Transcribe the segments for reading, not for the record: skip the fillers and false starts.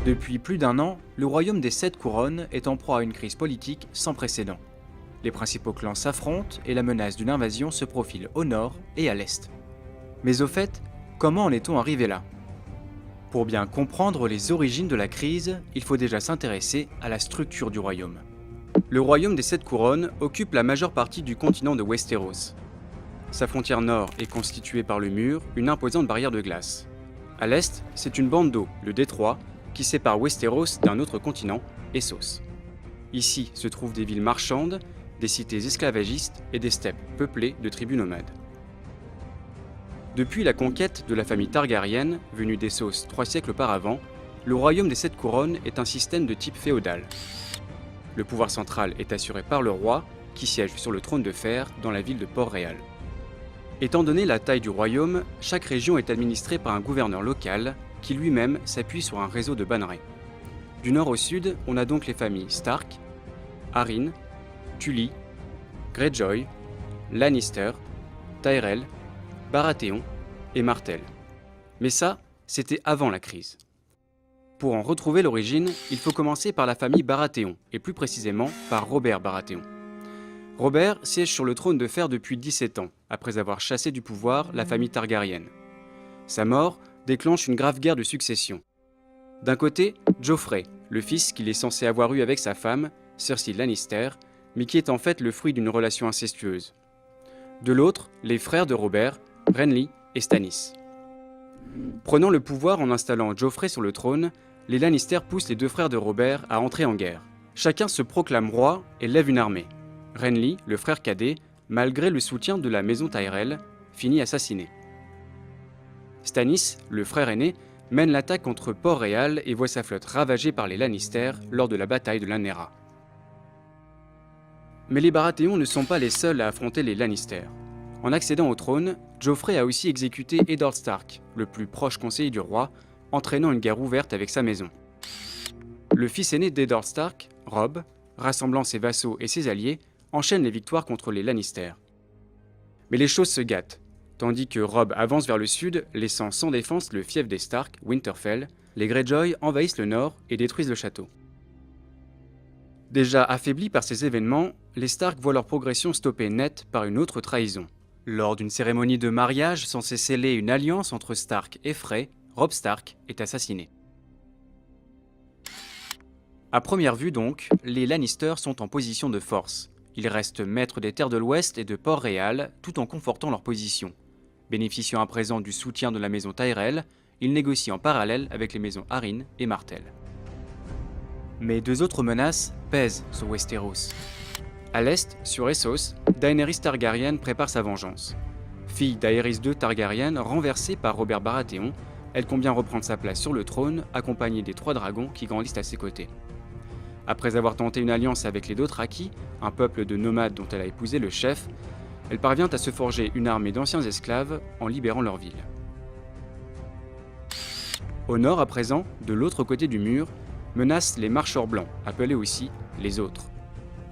Depuis plus d'un an, le royaume des Sept Couronnes est en proie à une crise politique sans précédent. Les principaux clans s'affrontent et la menace d'une invasion se profile au nord et à l'est. Mais au fait, comment en est-on arrivé là? Pour bien comprendre les origines de la crise, il faut déjà s'intéresser à la structure du royaume. Le royaume des Sept Couronnes occupe la majeure partie du continent de Westeros. Sa frontière nord est constituée par le mur, une imposante barrière de glace. À l'est, c'est une bande d'eau, le détroit, qui sépare Westeros d'un autre continent, Essos. Ici se trouvent des villes marchandes, des cités esclavagistes et des steppes peuplées de tribus nomades. Depuis la conquête de la famille Targaryen, venue d'Essos 3 siècles auparavant, le royaume des Sept Couronnes est un système de type féodal. Le pouvoir central est assuré par le roi, qui siège sur le trône de fer dans la ville de Port-Réal. Étant donné la taille du royaume, chaque région est administrée par un gouverneur local, qui lui-même s'appuie sur un réseau de bannerets. Du nord au sud, on a donc les familles Stark, Arryn, Tully, Greyjoy, Lannister, Tyrell, Baratheon et Martell. Mais ça, c'était avant la crise. Pour en retrouver l'origine, il faut commencer par la famille Baratheon, et plus précisément par Robert Baratheon. Robert siège sur le trône de fer depuis 17 ans, après avoir chassé du pouvoir la famille Targaryen. Sa mort déclenche une grave guerre de succession. D'un côté, Joffrey, le fils qu'il est censé avoir eu avec sa femme, Cersei Lannister, mais qui est en fait le fruit d'une relation incestueuse. De l'autre, les frères de Robert, Renly et Stannis. Prenant le pouvoir en installant Joffrey sur le trône, les Lannister poussent les deux frères de Robert à entrer en guerre. Chacun se proclame roi et lève une armée. Renly, le frère cadet, malgré le soutien de la maison Tyrell, finit assassiné. Stannis, le frère aîné, mène l'attaque contre Port-Réal et voit sa flotte ravagée par les Lannister lors de la bataille de Lanera. Mais les Baratheons ne sont pas les seuls à affronter les Lannister. En accédant au trône, Joffrey a aussi exécuté Eddard Stark, le plus proche conseiller du roi, entraînant une guerre ouverte avec sa maison. Le fils aîné d'Eddard Stark, Robb, rassemblant ses vassaux et ses alliés, enchaîne les victoires contre les Lannister. Mais les choses se gâtent. Tandis que Robb avance vers le sud, laissant sans défense le fief des Stark, Winterfell, les Greyjoy envahissent le nord et détruisent le château. Déjà affaiblis par ces événements, les Stark voient leur progression stoppée net par une autre trahison. Lors d'une cérémonie de mariage censée sceller une alliance entre Stark et Frey, Robb Stark est assassiné. À première vue donc, les Lannister sont en position de force. Ils restent maîtres des terres de l'Ouest et de Port-Réal tout en confortant leur position. Bénéficiant à présent du soutien de la maison Tyrell, ils négocient en parallèle avec les maisons Arryn et Martell. Mais deux autres menaces pèsent sur Westeros. À l'est, sur Essos, Daenerys Targaryen prépare sa vengeance. Fille d'Aerys II Targaryen renversée par Robert Baratheon, elle compte bien reprendre sa place sur le trône, accompagnée des 3 dragons qui grandissent à ses côtés. Après avoir tenté une alliance avec les Dothraki, un peuple de nomades dont elle a épousé le chef, elle parvient à se forger une armée d'anciens esclaves en libérant leur ville. Au nord à présent, de l'autre côté du mur, menacent les marcheurs blancs, appelés aussi les autres.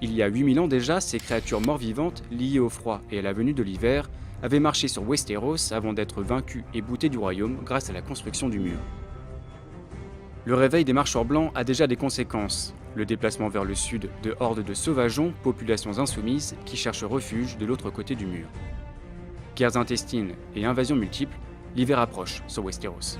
Il y a 8000 ans déjà, ces créatures mort-vivantes, liées au froid et à la venue de l'hiver, avaient marché sur Westeros avant d'être vaincus et boutés du royaume grâce à la construction du mur. Le réveil des marcheurs blancs a déjà des conséquences. Le déplacement vers le sud de hordes de sauvageons, populations insoumises, qui cherchent refuge de l'autre côté du mur. Guerres intestines et invasions multiples, l'hiver approche sur Westeros.